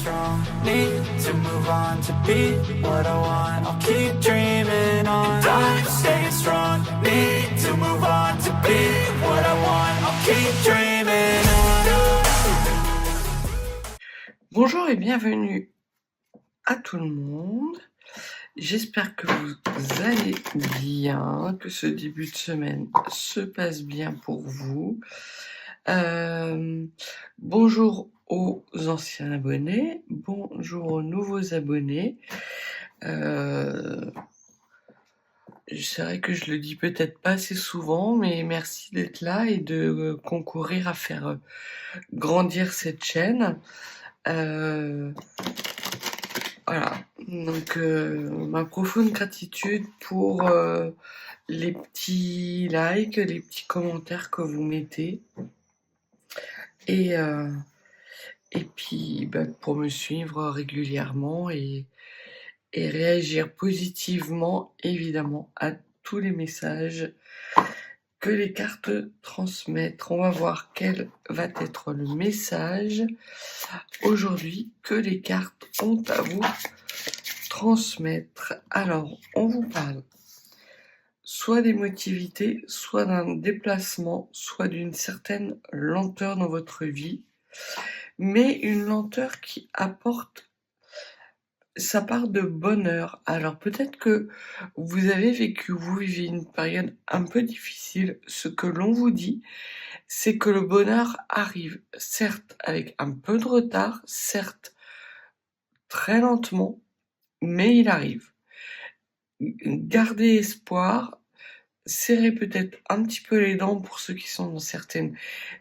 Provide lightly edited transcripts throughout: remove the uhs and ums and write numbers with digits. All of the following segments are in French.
strong, need to move on to be what I want. I'll keep dreaming on. And I'm staying strong, need to move on to be what I want. I'll keep dreaming on. Bonjour et bienvenue à tout le monde. J'espère que vous allez bien, que ce début de semaine se passe bien pour vous. Bonjour aux anciens abonnés, bonjour aux nouveaux abonnés. C'est vrai que je le dis peut-être pas assez souvent, mais merci d'être là et de concourir à faire grandir cette chaîne. Voilà, donc ma profonde gratitude pour les petits likes, les petits commentaires que vous mettez. Et puis pour me suivre régulièrement et réagir positivement, évidemment, à tous les messages que les cartes transmettent. On va voir quel va être le message aujourd'hui que les cartes ont à vous transmettre. Alors, on vous parle soit d'émotivité, soit d'un déplacement, soit d'une certaine lenteur dans votre vie, mais une lenteur qui apporte sa part de bonheur. Alors peut-être que vous vivez une période un peu difficile. Ce que l'on vous dit, c'est que le bonheur arrive, certes avec un peu de retard, certes très lentement, mais il arrive. Gardez espoir, serrez peut-être un petit peu les dents pour ceux qui sont dans certaines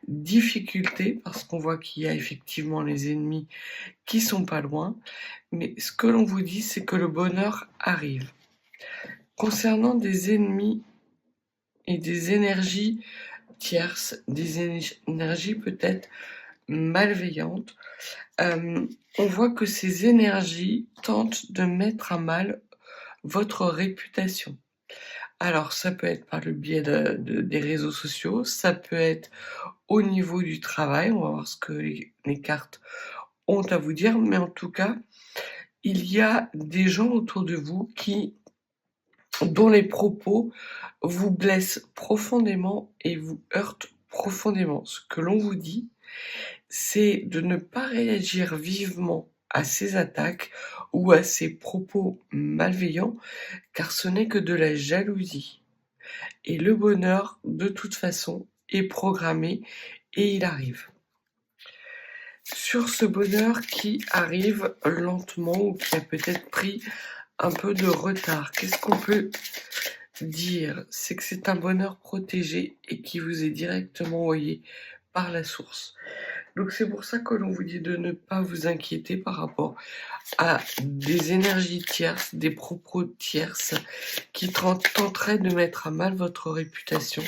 difficultés, parce qu'on voit qu'il y a effectivement les ennemis qui sont pas loin, mais ce que l'on vous dit, c'est que le bonheur arrive. Concernant des ennemis et des énergies tierces, des énergies peut-être malveillantes, on voit que ces énergies tentent de mettre à mal votre réputation. Alors, ça peut être par le biais des réseaux sociaux, ça peut être au niveau du travail, on va voir ce que les cartes ont à vous dire, mais en tout cas, il y a des gens autour de vous dont les propos vous blessent profondément et vous heurtent profondément. Ce que l'on vous dit, c'est de ne pas réagir vivement à ces attaques ou à ces propos malveillants, car ce n'est que de la jalousie. Et le bonheur, de toute façon, est programmé et il arrive. Sur ce bonheur qui arrive lentement ou qui a peut-être pris un peu de retard, qu'est-ce qu'on peut dire? C'est que c'est un bonheur protégé et qui vous est directement envoyé par la source. Donc c'est pour ça que l'on vous dit de ne pas vous inquiéter par rapport à des énergies tierces, des propos tierces qui tenteraient de mettre à mal votre réputation.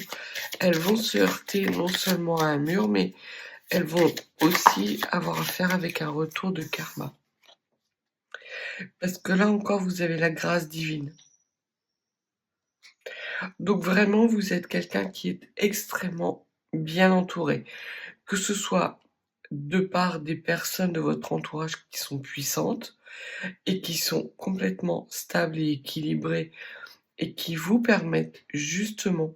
Elles vont se heurter non seulement à un mur, mais elles vont aussi avoir à faire avec un retour de karma. Parce que là encore, vous avez la grâce divine. Donc vraiment, vous êtes quelqu'un qui est extrêmement bien entouré. Que ce soit de par des personnes de votre entourage qui sont puissantes et qui sont complètement stables et équilibrées et qui vous permettent justement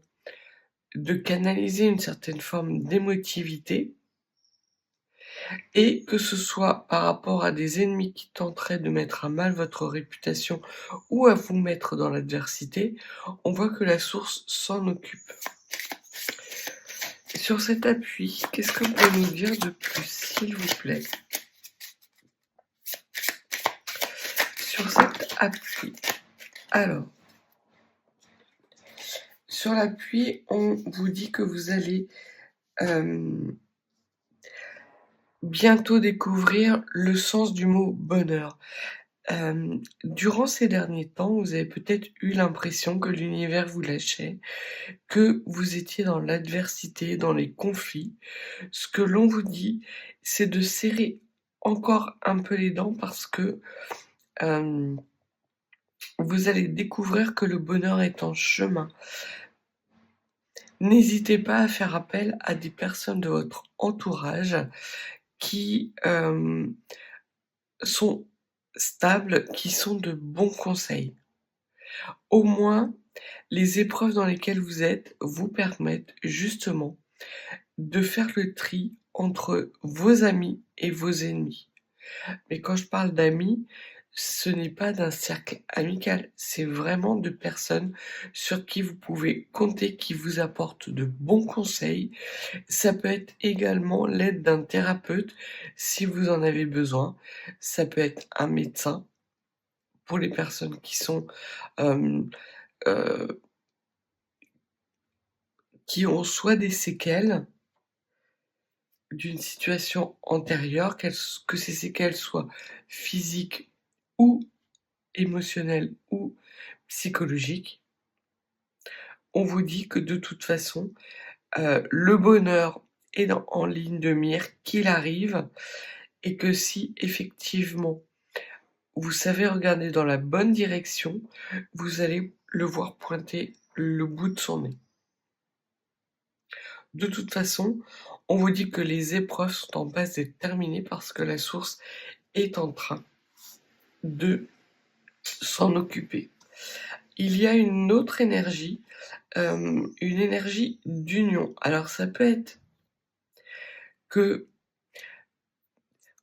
de canaliser une certaine forme d'émotivité, et que ce soit par rapport à des ennemis qui tenteraient de mettre à mal votre réputation ou à vous mettre dans l'adversité, on voit que la source s'en occupe. Sur cet appui, qu'est-ce que vous pouvez nous dire de plus, s'il vous plaît? Sur cet appui. Alors, sur l'appui, on vous dit que vous allez bientôt découvrir le sens du mot bonheur. Durant ces derniers temps, vous avez peut-être eu l'impression que l'univers vous lâchait, que vous étiez dans l'adversité, dans les conflits. Ce que l'on vous dit, c'est de serrer encore un peu les dents parce que vous allez découvrir que le bonheur est en chemin. N'hésitez pas à faire appel à des personnes de votre entourage qui sont stables, qui sont de bons conseils. Au moins, les épreuves dans lesquelles vous êtes vous permettent justement de faire le tri entre vos amis et vos ennemis. Mais quand je parle d'amis, ce n'est pas d'un cercle amical, c'est vraiment de personnes sur qui vous pouvez compter, qui vous apportent de bons conseils. Ça peut être également l'aide d'un thérapeute si vous en avez besoin. Ça peut être un médecin pour les personnes qui sont, hem, heu, qui ont soit des séquelles d'une situation antérieure, que ces séquelles soient physiques ou émotionnelles ou psychologiques. On vous dit que de toute façon, le bonheur est en ligne de mire, qu'il arrive, et que si effectivement vous savez regarder dans la bonne direction, vous allez le voir pointer le bout de son nez. De toute façon, on vous dit que les épreuves sont en passe d'être terminées parce que la source est en train de s'en occuper. Il y a une autre énergie, une énergie d'union. Alors ça peut être que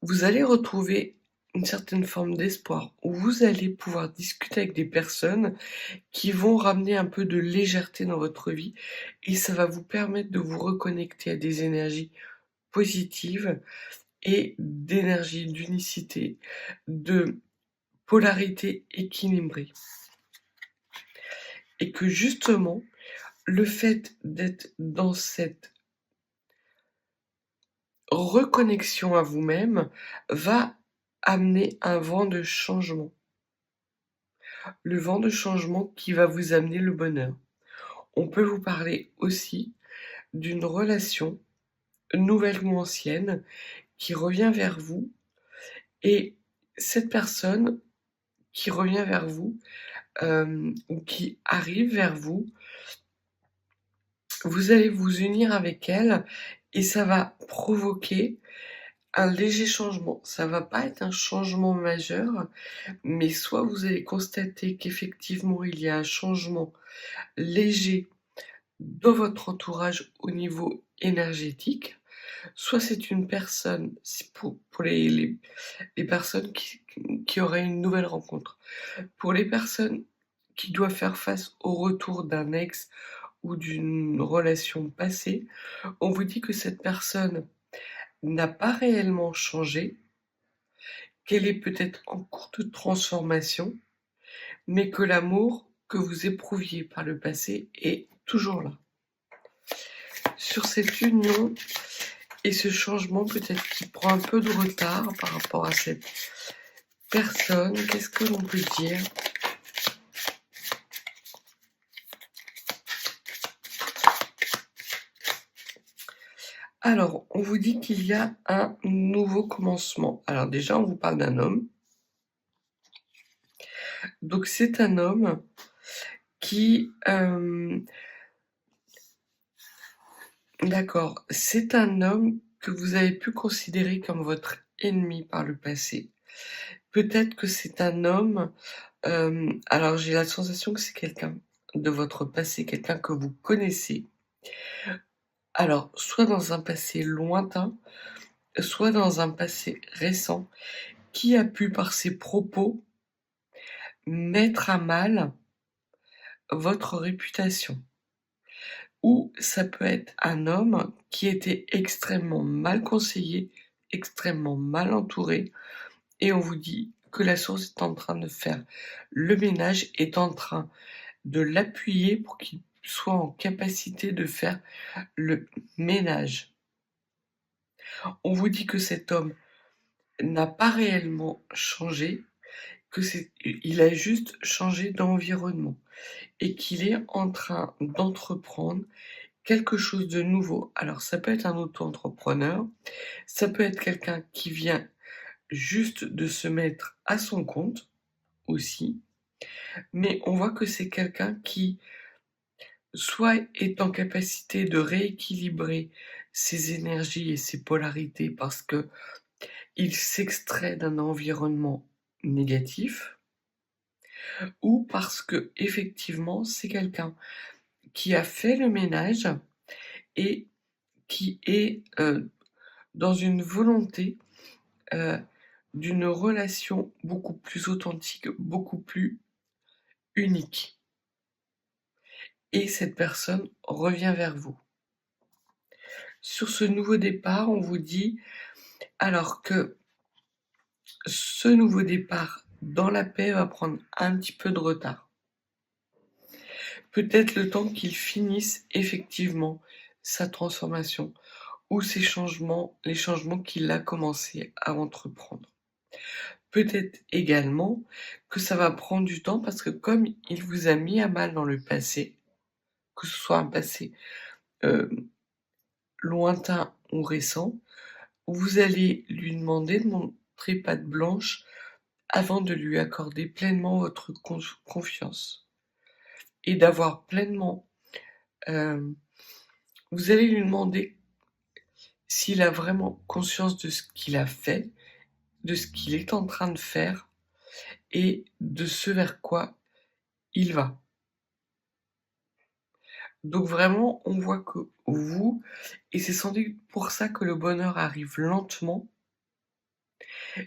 vous allez retrouver une certaine forme d'espoir, où vous allez pouvoir discuter avec des personnes qui vont ramener un peu de légèreté dans votre vie et ça va vous permettre de vous reconnecter à des énergies positives et d'énergie, d'unicité, de polarité équilibrée. Et que justement, le fait d'être dans cette reconnexion à vous-même va amener un vent de changement. Le vent de changement qui va vous amener le bonheur. On peut vous parler aussi d'une relation, nouvelle ou ancienne, qui revient vers vous et cette personne qui revient vers vous, ou qui arrive vers vous, vous allez vous unir avec elle et ça va provoquer un léger changement. Ça va pas être un changement majeur, mais soit vous allez constater qu'effectivement il y a un changement léger dans votre entourage au niveau énergétique, soit c'est une personne, si pour les personnes qui auraient une nouvelle rencontre. Pour les personnes qui doivent faire face au retour d'un ex ou d'une relation passée, on vous dit que cette personne n'a pas réellement changé, qu'elle est peut-être en cours de transformation, mais que l'amour que vous éprouviez par le passé est toujours là. Sur cette union et ce changement peut-être qui prend un peu de retard par rapport à cette personne, qu'est-ce que l'on peut dire? Alors, on vous dit qu'il y a un nouveau commencement. Alors déjà, on vous parle d'un homme. Donc c'est un homme qui, d'accord, c'est un homme que vous avez pu considérer comme votre ennemi par le passé. Peut-être que c'est un homme, alors j'ai la sensation que c'est quelqu'un de votre passé, quelqu'un que vous connaissez. Alors, soit dans un passé lointain, soit dans un passé récent, qui a pu, par ses propos, mettre à mal votre réputation. Ou ça peut être un homme qui était extrêmement mal conseillé, extrêmement mal entouré, et on vous dit que la source est en train de faire le ménage, est en train de l'appuyer pour qu'il soit en capacité de faire le ménage. On vous dit que cet homme n'a pas réellement changé, il a juste changé d'environnement et qu'il est en train d'entreprendre quelque chose de nouveau. Alors ça peut être un auto-entrepreneur, ça peut être quelqu'un qui vient juste de se mettre à son compte aussi, mais on voit que c'est quelqu'un qui soit est en capacité de rééquilibrer ses énergies et ses polarités parce que il s'extrait d'un environnement négatif, ou parce que effectivement c'est quelqu'un qui a fait le ménage et qui est dans une volonté euh, d'une relation beaucoup plus authentique, beaucoup plus unique. Et cette personne revient vers vous. Sur ce nouveau départ, on vous dit alors que ce nouveau départ dans la paix va prendre un petit peu de retard. Peut-être le temps qu'il finisse effectivement sa transformation ou ses changements, les changements qu'il a commencé à entreprendre. Peut-être également que ça va prendre du temps parce que comme il vous a mis à mal dans le passé, que ce soit un passé euh, lointain ou récent, vous allez lui demander de montrer patte blanche avant de lui accorder pleinement votre confiance et d'avoir pleinement... vous allez lui demander s'il a vraiment conscience de ce qu'il a fait, de ce qu'il est en train de faire et de ce vers quoi il va. Donc vraiment, on voit que vous, et c'est sans doute pour ça que le bonheur arrive lentement,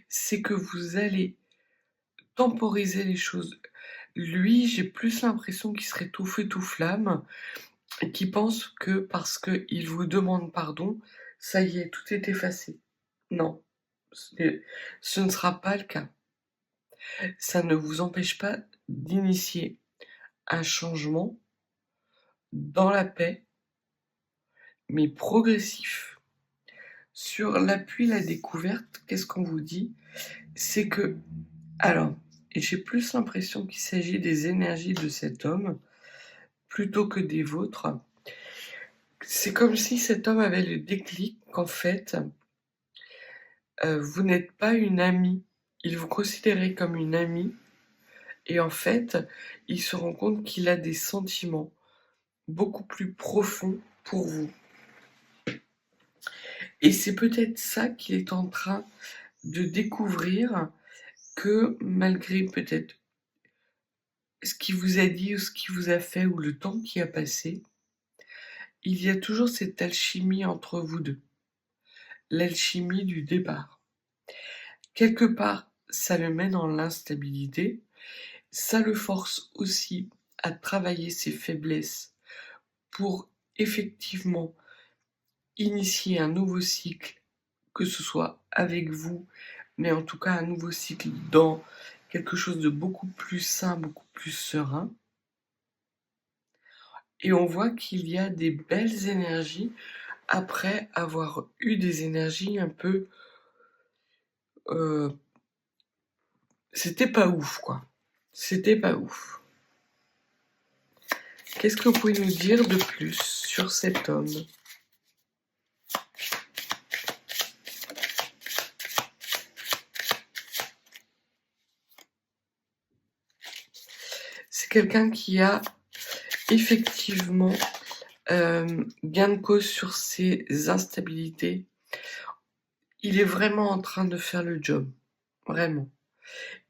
c'est que vous allez temporiser les choses. Lui, j'ai plus l'impression qu'il serait tout feu tout flamme et qu'il pense que parce qu'il vous demande pardon, ça y est, tout est effacé. Non, ce ne sera pas le cas. Ça ne vous empêche pas d'initier un changement dans la paix, mais progressif. Sur l'appui, la découverte, qu'est-ce qu'on vous dit? C'est que, alors, et j'ai plus l'impression qu'il s'agit des énergies de cet homme plutôt que des vôtres. C'est comme si cet homme avait le déclic qu'en fait, vous n'êtes pas une amie. Il vous considérait comme une amie et en fait, il se rend compte qu'il a des sentiments beaucoup plus profonds pour vous. Et c'est peut-être ça qu'il est en train de découvrir, que malgré peut-être ce qu'il vous a dit ou ce qu'il vous a fait ou le temps qui a passé, il y a toujours cette alchimie entre vous deux, l'alchimie du départ. Quelque part, ça le met dans l'instabilité, ça le force aussi à travailler ses faiblesses pour effectivement initier un nouveau cycle, que ce soit avec vous, mais en tout cas un nouveau cycle dans quelque chose de beaucoup plus sain, beaucoup plus serein. Et on voit qu'il y a des belles énergies après avoir eu des énergies un peu... c'était pas ouf, quoi. C'était pas ouf. Qu'est-ce que vous pouvez nous dire de plus sur cet homme? C'est quelqu'un qui a effectivement gain de cause sur ses instabilités. Il est vraiment en train de faire le job, vraiment.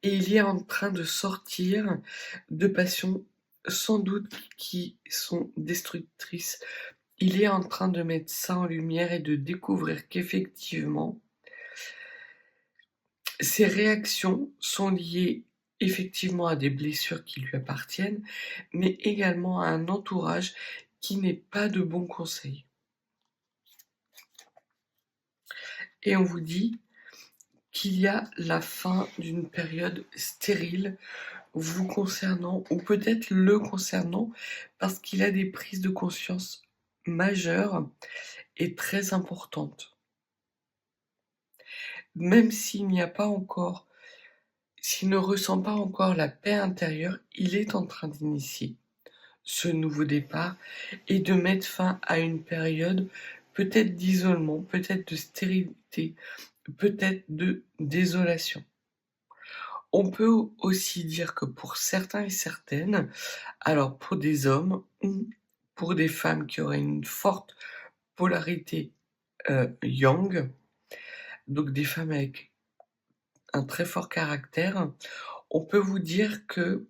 Et il est en train de sortir de passions sans doute qui sont destructrices. Il est en train de mettre ça en lumière et de découvrir qu'effectivement, ses réactions sont liées effectivement à des blessures qui lui appartiennent, mais également à un entourage qui n'est pas de bons conseils. Et on vous dit qu'il y a la fin d'une période stérile vous concernant, ou peut-être le concernant, parce qu'il a des prises de conscience majeures et très importantes. Même s'il n'y a pas encore, s'il ne ressent pas encore la paix intérieure, il est en train d'initier ce nouveau départ et de mettre fin à une période peut-être d'isolement, peut-être de stérilité, peut-être de désolation. On peut aussi dire que pour certains et certaines, alors pour des hommes ou pour des femmes qui auraient une forte polarité yang, donc des femmes avec un très fort caractère, on peut vous dire que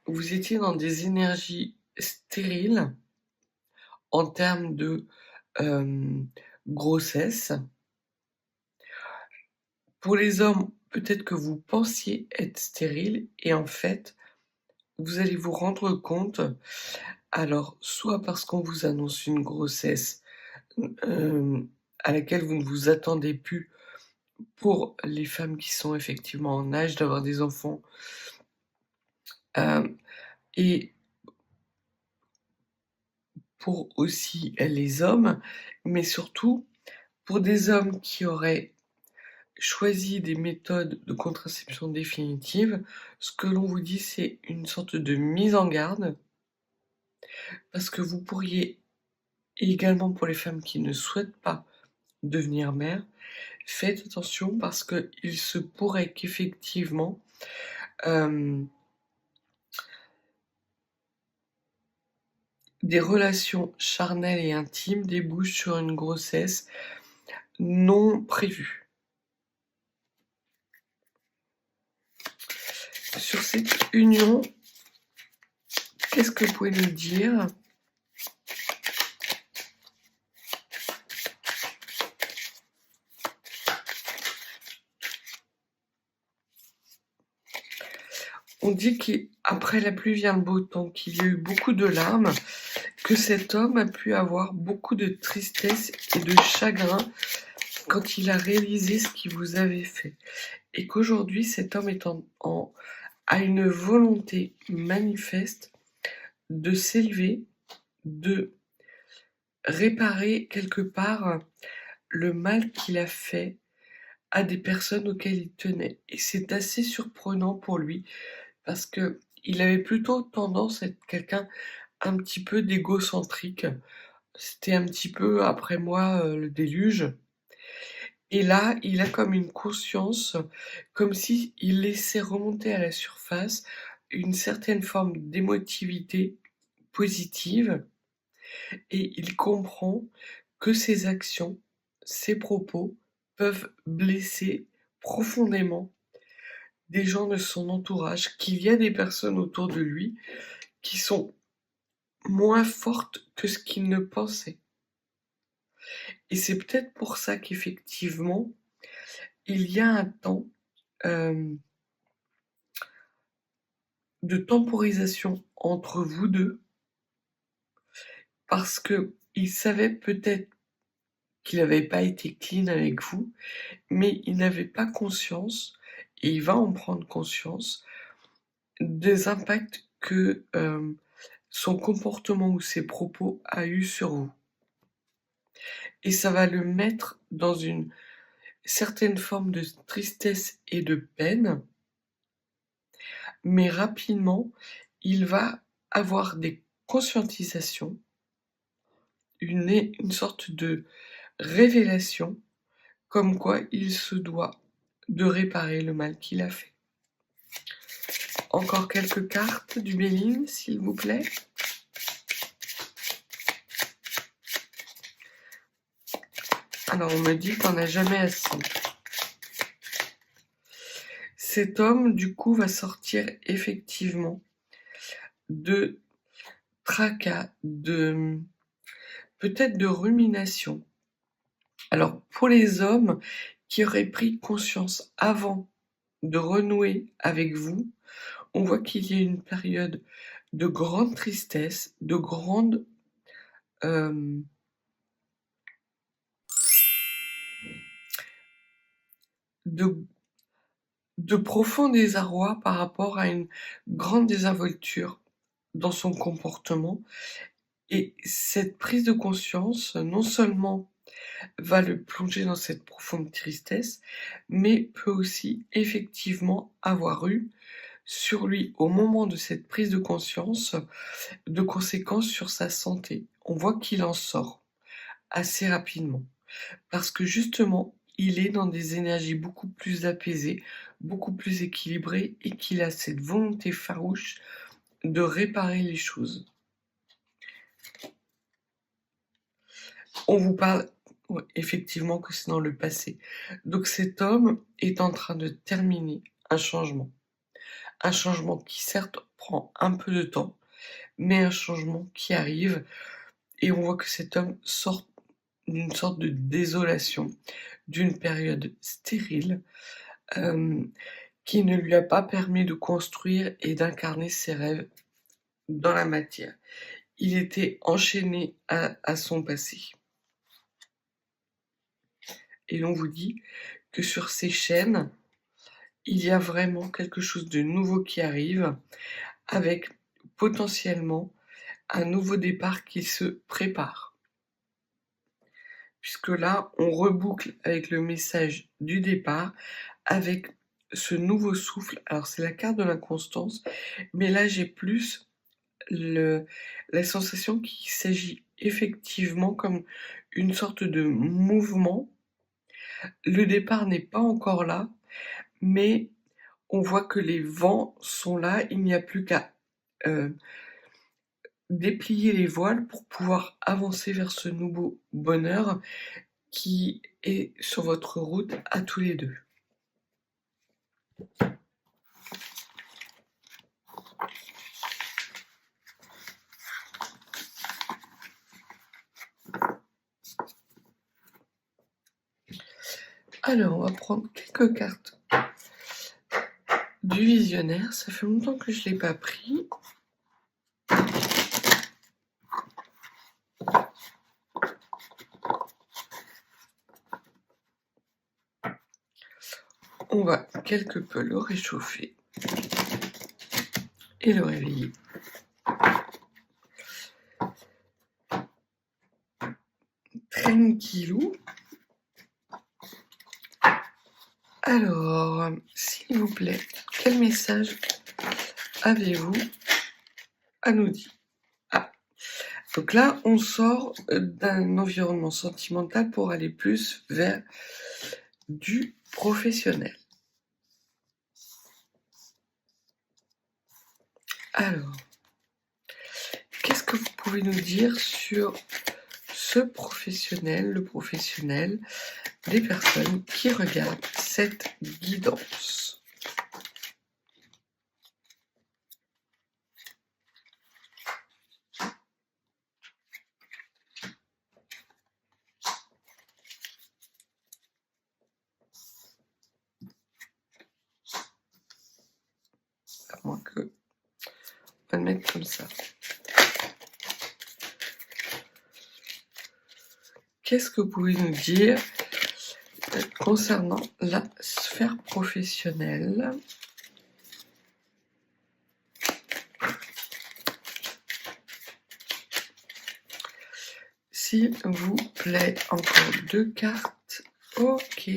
vous étiez dans des énergies stériles en termes de grossesse. Pour les hommes, peut-être que vous pensiez être stérile et en fait, vous allez vous rendre compte, alors soit parce qu'on vous annonce une grossesse à laquelle vous ne vous attendez plus pour les femmes qui sont effectivement en âge d'avoir des enfants, et pour aussi les hommes, mais surtout pour des hommes qui auraient choisi des méthodes de contraception définitive, ce que l'on vous dit, c'est une sorte de mise en garde, parce que vous pourriez, et également pour les femmes qui ne souhaitent pas devenir mères, faites attention parce qu'il se pourrait qu'effectivement, des relations charnelles et intimes débouchent sur une grossesse non prévue. Sur cette union, qu'est-ce que vous pouvez nous dire? On dit qu'après la pluie vient le beau temps, qu'il y a eu beaucoup de larmes, que cet homme a pu avoir beaucoup de tristesse et de chagrin quand il a réalisé ce qu'il vous avait fait. Et qu'aujourd'hui, cet homme est a une volonté manifeste de s'élever, de réparer quelque part le mal qu'il a fait à des personnes auxquelles il tenait. Et c'est assez surprenant pour lui parce que il avait plutôt tendance à être quelqu'un un petit peu d'égocentrique. C'était un petit peu après moi le déluge. Et là, il a comme une conscience, comme si il laissait remonter à la surface une certaine forme d'émotivité positive et il comprend que ses actions, ses propos peuvent blesser profondément des gens de son entourage, qu'il y a des personnes autour de lui qui sont moins fortes que ce qu'il ne pensait. Et c'est peut-être pour ça qu'effectivement, il y a un temps de temporisation entre vous deux, parce qu'il savait peut-être qu'il n'avait pas été clean avec vous, mais il n'avait pas conscience, et il va en prendre conscience, des impacts que son comportement ou ses propos a eu sur vous. Et ça va le mettre dans une certaine forme de tristesse et de peine, mais rapidement, il va avoir des conscientisations, une sorte de révélation, comme quoi il se doit de réparer le mal qu'il a fait. Encore quelques cartes du Béline, s'il vous plaît. Alors, on me dit qu'on n'a jamais assez. Cet homme, du coup, va sortir effectivement de tracas, peut-être de rumination. Alors, pour les hommes qui auraient pris conscience avant de renouer avec vous, on voit qu'il y a une période de grande tristesse, de grande de profond désarroi par rapport à une grande désinvolture dans son comportement. Et cette prise de conscience, non seulement va le plonger dans cette profonde tristesse, mais peut aussi effectivement avoir eu sur lui, au moment de cette prise de conscience, de conséquences sur sa santé. On voit qu'il en sort assez rapidement, parce que justement, il est dans des énergies beaucoup plus apaisées, beaucoup plus équilibrées, et qu'il a cette volonté farouche de réparer les choses. On vous parle Ouais, effectivement que c'est dans le passé. Donc cet homme est en train de terminer un changement. Un changement qui certes prend un peu de temps, mais un changement qui arrive et on voit que cet homme sort d'une sorte de désolation, d'une période stérile, hem, qui ne lui a pas permis de construire et d'incarner ses rêves dans la matière. Il était enchaîné à son passé et l'on vous dit que sur ces chaînes, il y a vraiment quelque chose de nouveau qui arrive avec potentiellement un nouveau départ qui se prépare. Puisque là, on reboucle avec le message du départ, avec ce nouveau souffle. Alors c'est la carte de l'inconstance, mais là j'ai plus le la sensation qu'il s'agit effectivement comme une sorte de mouvement. Le départ n'est pas encore là, mais on voit que les vents sont là, il n'y a plus qu'à, heu, déplier les voiles pour pouvoir avancer vers ce nouveau bonheur qui est sur votre route à tous les 2. Alors, on va prendre quelques cartes du visionnaire. Ça fait longtemps que je l'ai pas pris. On va quelque peu le réchauffer et le réveiller. Tranquillou. Alors, s'il vous plaît, quel message avez-vous à nous dire? Ah, donc là, on sort d'un environnement sentimental pour aller plus vers du professionnel. Alors, qu'est-ce que vous pouvez nous dire sur ce professionnel, le professionnel des personnes qui regardent cette guidance? À moins que... On va le mettre comme ça. Qu'est-ce que vous pouvez nous dire concernant la sphère professionnelle? S'il vous plaît, encore 2 cartes. Ok.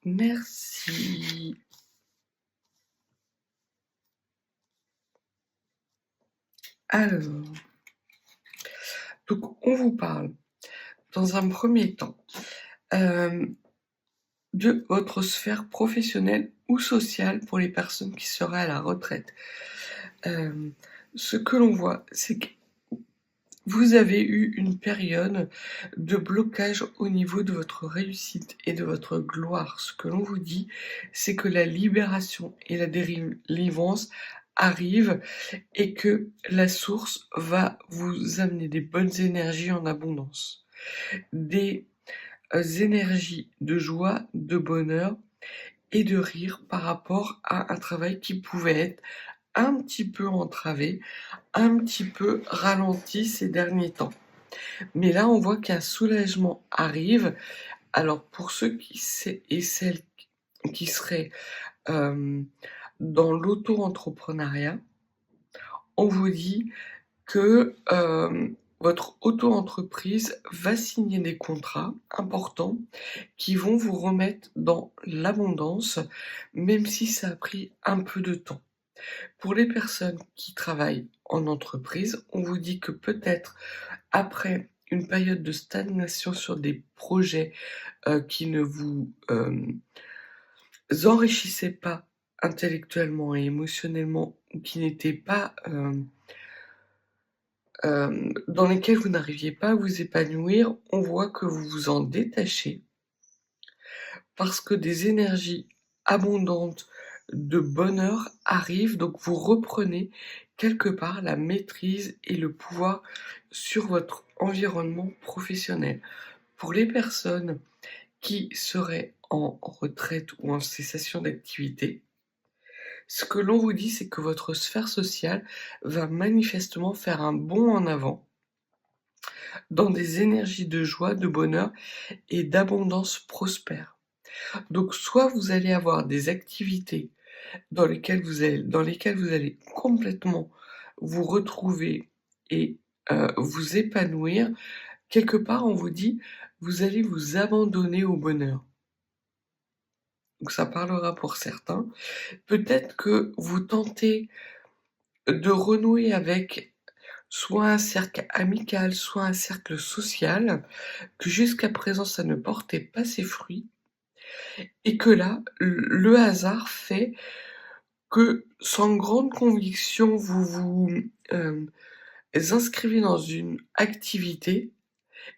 Merci. Alors, donc on vous parle, dans un premier temps, de votre sphère professionnelle ou sociale pour les personnes qui seraient à la retraite. Ce que l'on voit, c'est que vous avez eu une période de blocage au niveau de votre réussite et de votre gloire. Ce que l'on vous dit, c'est que la libération et la délivrance arrivent et que la source va vous amener des bonnes énergies en abondance. Des énergies de joie, de bonheur et de rire par rapport à un travail qui pouvait être un petit peu entravé, un petit peu ralenti ces derniers temps. Mais là, on voit qu'un soulagement arrive. Alors pour ceux et celles qui seraient dans l'auto-entrepreneuriat, on vous dit que votre auto-entreprise va signer des contrats importants qui vont vous remettre dans l'abondance, même si ça a pris un peu de temps. Pour les personnes qui travaillent en entreprise, on vous dit que peut-être après une période de stagnation sur des projets qui ne vous enrichissaient pas intellectuellement et émotionnellement, ou qui n'étaient pas dans lesquels vous n'arriviez pas à vous épanouir, on voit que vous vous en détachez parce que des énergies abondantes de bonheur arrivent, donc vous reprenez quelque part la maîtrise et le pouvoir sur votre environnement professionnel. Pour les personnes qui seraient en retraite ou en cessation d'activité, ce que l'on vous dit, c'est que votre sphère sociale va manifestement faire un bond en avant dans des énergies de joie, de bonheur et d'abondance prospère. Donc soit vous allez avoir des activités dans lesquelles vous allez complètement vous retrouver et vous épanouir. Quelque part, on vous dit, vous allez vous abandonner au bonheur. Donc ça parlera pour certains. Peut-être que vous tentez de renouer avec soit un cercle amical, soit un cercle social, que jusqu'à présent ça ne portait pas ses fruits, et que là, le hasard fait que sans grande conviction, vous vous inscrivez dans une activité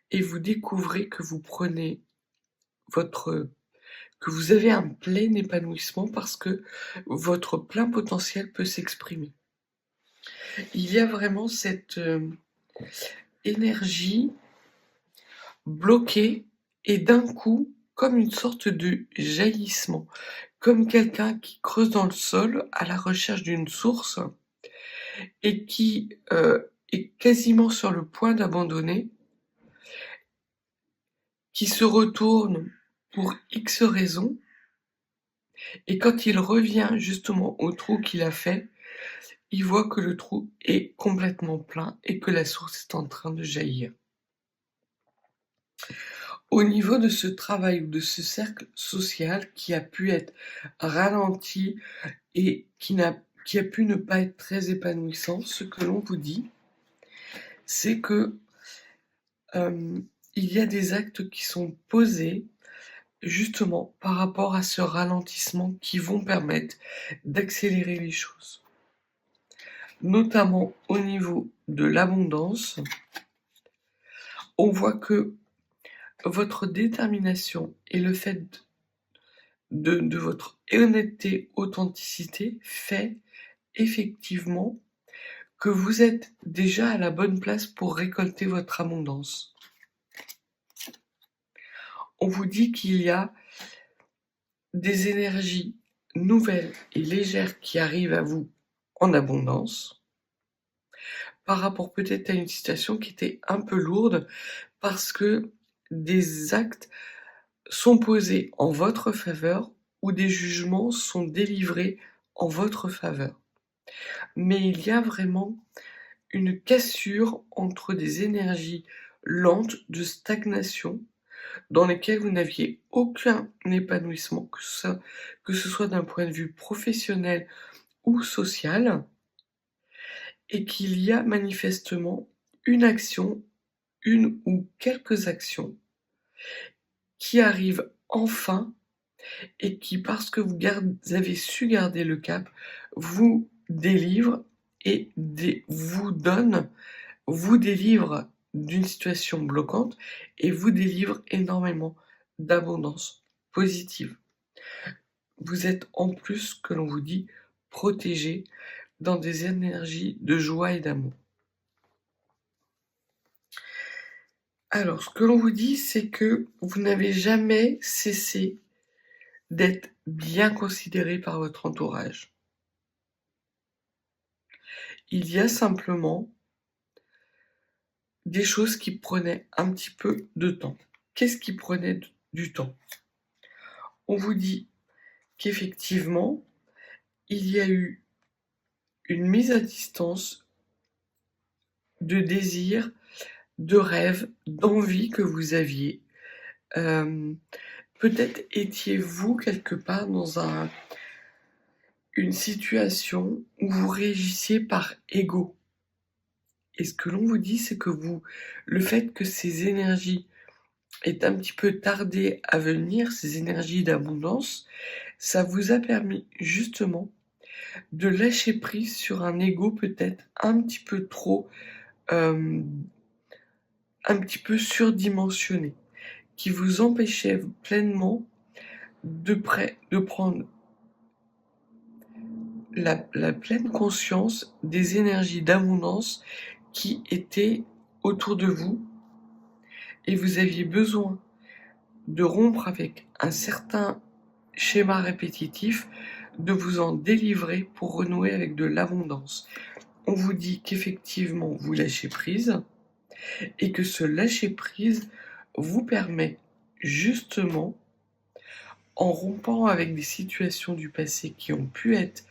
et vous découvrez que vous prenez que vous avez un plein épanouissement parce que votre plein potentiel peut s'exprimer. Il y a vraiment cette énergie bloquée et d'un coup, comme une sorte de jaillissement, comme quelqu'un qui creuse dans le sol à la recherche d'une source et qui est quasiment sur le point d'abandonner, qui se retourne pour X raisons, et quand il revient justement au trou qu'il a fait, il voit que le trou est complètement plein et que la source est en train de jaillir. Au niveau de ce travail ou de ce cercle social qui a pu être ralenti et qui a pu ne pas être très épanouissant, ce que l'on vous dit, c'est que il y a des actes qui sont posés justement par rapport à ce ralentissement qui vont permettre d'accélérer les choses. Notamment au niveau de l'abondance, on voit que votre détermination et le fait de votre honnêteté, authenticité fait effectivement que vous êtes déjà à la bonne place pour récolter votre abondance. On vous dit qu'il y a des énergies nouvelles et légères qui arrivent à vous en abondance par rapport peut-être à une situation qui était un peu lourde parce que des actes sont posés en votre faveur ou des jugements sont délivrés en votre faveur. Mais il y a vraiment une cassure entre des énergies lentes de stagnation dans lesquelles vous n'aviez aucun épanouissement, que ce soit d'un point de vue professionnel ou social, et qu'il y a manifestement une action, une ou quelques actions qui arrivent enfin et qui, parce que vous avez su garder le cap, vous délivrent et vous délivrent d'une situation bloquante et vous délivrent énormément d'abondance positive. Vous êtes en plus, que l'on vous dit, protégé dans des énergies de joie et d'amour. Alors, ce que l'on vous dit, c'est que vous n'avez jamais cessé d'être bien considéré par votre entourage. Il y a simplement des choses qui prenaient un petit peu de temps. Qu'est-ce qui prenait du temps? On vous dit qu'effectivement, il y a eu une mise à distance de désirs, de rêves, d'envie que vous aviez. Peut-être étiez-vous quelque part dans une situation où vous réagissiez par ego. Et ce que l'on vous dit, c'est que le fait que ces énergies aient un petit peu tardé à venir, ces énergies d'abondance, ça vous a permis justement de lâcher prise sur un ego peut-être un petit peu trop un petit peu surdimensionné, qui vous empêchait pleinement de prendre la pleine conscience des énergies d'abondance qui étaient autour de vous, et vous aviez besoin de rompre avec un certain schéma répétitif, de vous en délivrer pour renouer avec de l'abondance. On vous dit qu'effectivement vous lâchez prise, et que ce lâcher prise vous permet justement, en rompant avec des situations du passé qui ont pu être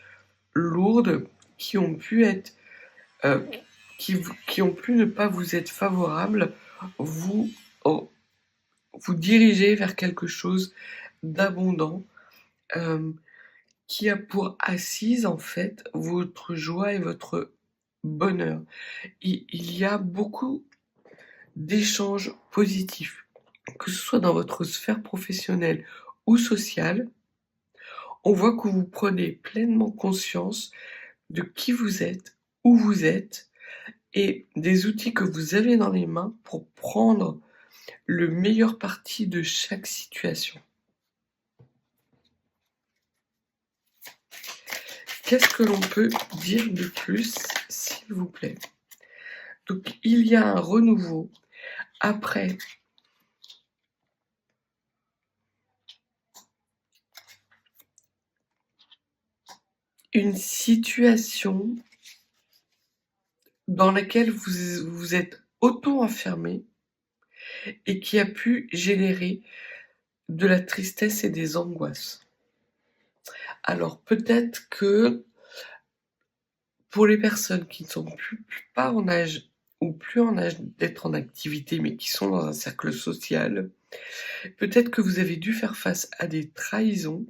lourdes, qui ont pu être euh, qui ont pu ne pas vous être favorables, vous vous dirigez vers quelque chose d'abondant, euh, qui a pour assise en fait votre joie et votre bonheur. Il y a beaucoup d'échanges positifs, que ce soit dans votre sphère professionnelle ou sociale. On voit que vous prenez pleinement conscience de qui vous êtes, où vous êtes, et des outils que vous avez dans les mains pour prendre le meilleur parti de chaque situation. Qu'est-ce que l'on peut dire de plus, s'il vous plaît? Donc, il y a un renouveau après une situation dans laquelle vous vous êtes auto-enfermé et qui a pu générer de la tristesse et des angoisses. Alors peut-être que pour les personnes qui ne sont pas en âge ou plus en âge d'être en activité, mais qui sont dans un cercle social, peut-être que vous avez dû faire face à des trahisons,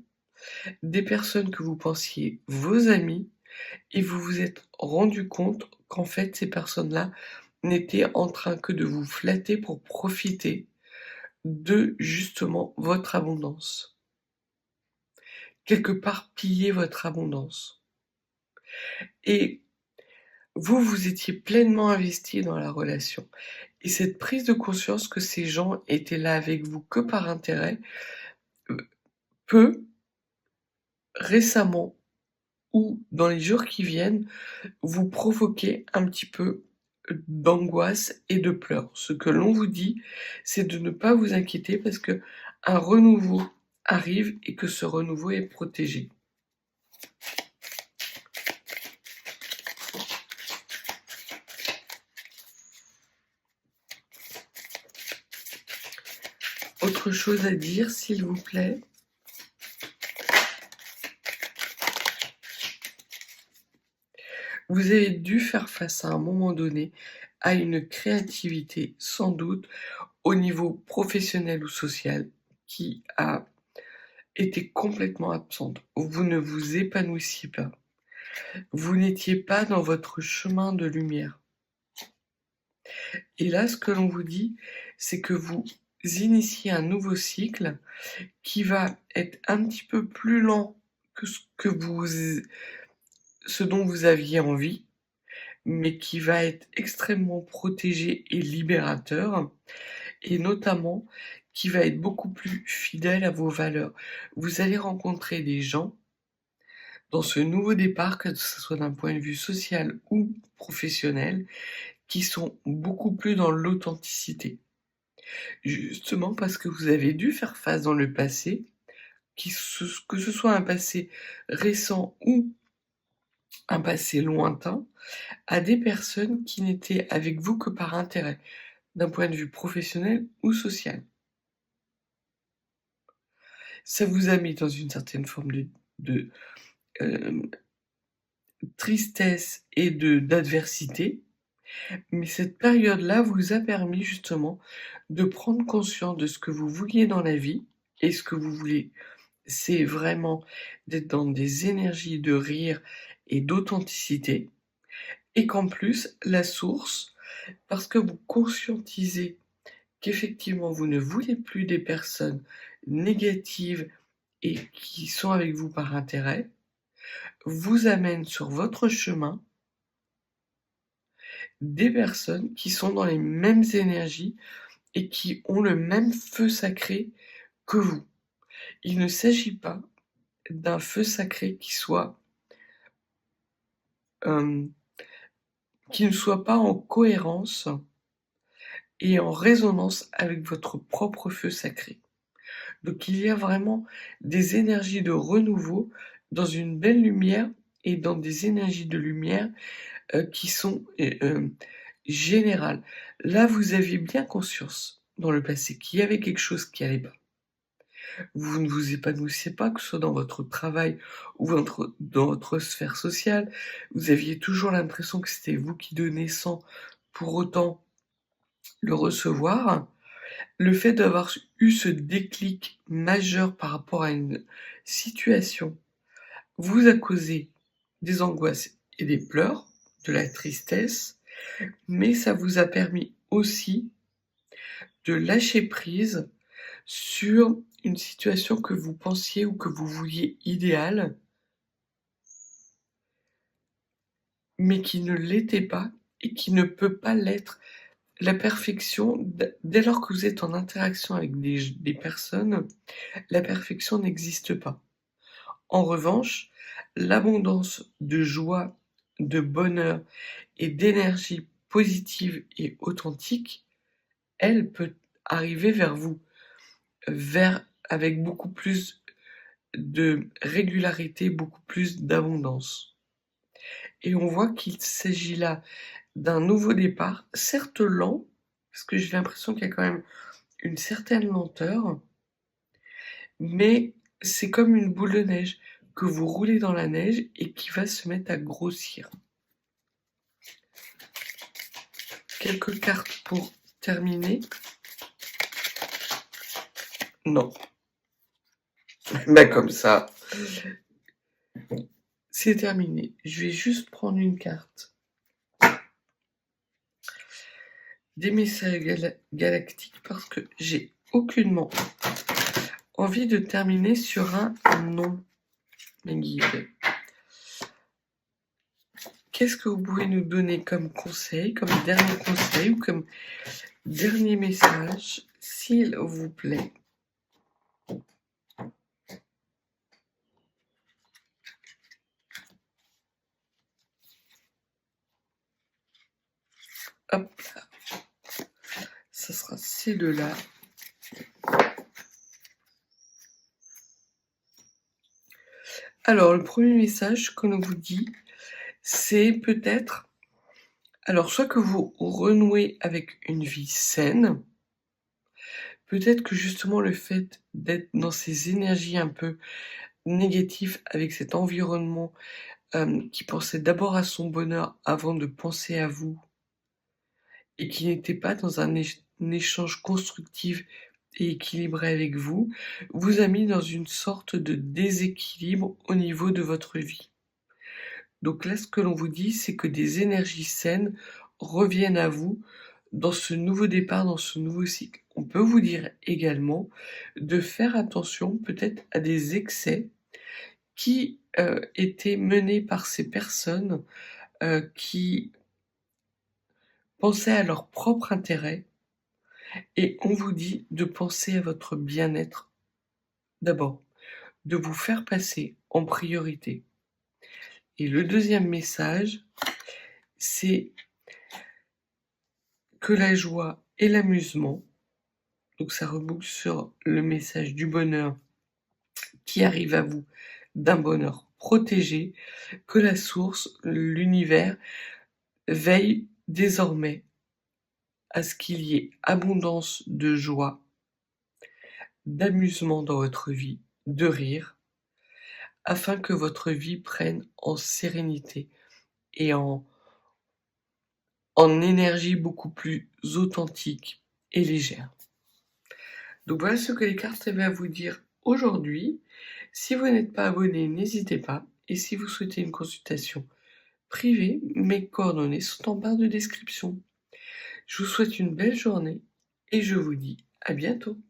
des personnes que vous pensiez vos amis, et vous vous êtes rendu compte qu'en fait ces personnes-là n'étaient en train que de vous flatter pour profiter de justement votre abondance. Quelque part piller votre abondance. Et vous, vous étiez pleinement investi dans la relation. Et cette prise de conscience que ces gens étaient là avec vous que par intérêt peut récemment ou dans les jours qui viennent vous provoquer un petit peu d'angoisse et de pleurs. Ce que l'on vous dit, c'est de ne pas vous inquiéter parce que un renouveau arrive et que ce renouveau est protégé. Autre chose à dire, s'il vous plaît? Vous avez dû faire face à un moment donné à une créativité, sans doute, au niveau professionnel ou social, qui a été complètement absente. Vous ne vous épanouissiez pas. Vous n'étiez pas dans votre chemin de lumière. Et là, ce que l'on vous dit, c'est que vous initiez un nouveau cycle qui va être un petit peu plus lent que ce dont vous aviez envie, mais qui va être extrêmement protégé et libérateur, et notamment qui va être beaucoup plus fidèle à vos valeurs. Vous allez rencontrer des gens dans ce nouveau départ, que ce soit d'un point de vue social ou professionnel, qui sont beaucoup plus dans l'authenticité. Justement parce que vous avez dû faire face dans le passé, que ce soit un passé récent ou un passé lointain, à des personnes qui n'étaient avec vous que par intérêt, d'un point de vue professionnel ou social. Ça vous a mis dans une certaine forme de tristesse et d'adversité, mais cette période-là vous a permis justement de prendre conscience de ce que vous vouliez dans la vie, et ce que vous voulez, c'est vraiment d'être dans des énergies de rire et d'authenticité, et qu'en plus, la source, parce que vous conscientisez qu'effectivement vous ne voulez plus des personnes négatives et qui sont avec vous par intérêt, vous amène sur votre chemin des personnes qui sont dans les mêmes énergies et qui ont le même feu sacré que vous. Il ne s'agit pas d'un feu sacré euh, qui ne soit pas en cohérence et en résonance avec votre propre feu sacré. Donc il y a vraiment des énergies de renouveau dans une belle lumière et dans des énergies de lumière qui sont générales. Là, vous aviez bien conscience dans le passé qu'il y avait quelque chose qui allait pas. Vous ne vous épanouissiez pas, que ce soit dans votre travail ou dans votre sphère sociale. Vous aviez toujours l'impression que c'était vous qui donnez sans pour autant le recevoir. Le fait d'avoir eu ce déclic majeur par rapport à une situation vous a causé des angoisses et des pleurs, de la tristesse, mais ça vous a permis aussi de lâcher prise sur une situation que vous pensiez ou que vous vouliez idéale, mais qui ne l'était pas et qui ne peut pas l'être. La perfection, dès lors que vous êtes en interaction avec des personnes, la perfection n'existe pas. En revanche, l'abondance de joie, de bonheur et d'énergie positive et authentique, elle peut arriver vers vous, avec beaucoup plus de régularité, beaucoup plus d'abondance. Et on voit qu'il s'agit là d'un nouveau départ, certes lent, parce que j'ai l'impression qu'il y a quand même une certaine lenteur, mais c'est comme une boule de neige que vous roulez dans la neige et qui va se mettre à grossir. Quelques cartes pour terminer. Non. Comme ça, c'est terminé. Je vais juste prendre une carte. Des messages galactiques parce que j'ai aucunement envie de terminer sur un non, mes guides. Qu'est-ce que vous pouvez nous donner comme conseil, comme dernier conseil ou comme dernier message, s'il vous plaît? Hop là. Ça sera ces deux-là. Alors, le premier message qu'on vous dit, c'est peut-être, alors soit que vous renouez avec une vie saine, peut-être que justement le fait d'être dans ces énergies un peu négatives avec cet environnement qui pensait d'abord à son bonheur avant de penser à vous et qui n'était pas dans un échange constructif et équilibré avec vous, vous a mis dans une sorte de déséquilibre au niveau de votre vie. Donc là, ce que l'on vous dit, c'est que des énergies saines reviennent à vous dans ce nouveau départ, dans ce nouveau cycle. On peut vous dire également de faire attention peut-être à des excès qui étaient menés par ces personnes qui pensaient à leur propre intérêt, et on vous dit de penser à votre bien-être d'abord, de vous faire passer en priorité. Et le deuxième message, c'est que la joie et l'amusement, donc ça reboucle sur le message du bonheur qui arrive à vous, d'un bonheur protégé, que la source, l'univers, veille désormais à ce qu'il y ait abondance de joie, d'amusement dans votre vie, de rire, afin que votre vie prenne en sérénité et en énergie beaucoup plus authentique et légère. Donc voilà ce que les cartes avaient à vous dire aujourd'hui. Si vous n'êtes pas abonné, n'hésitez pas. Et si vous souhaitez une consultation privée, mes coordonnées sont en barre de description. Je vous souhaite une belle journée et je vous dis à bientôt.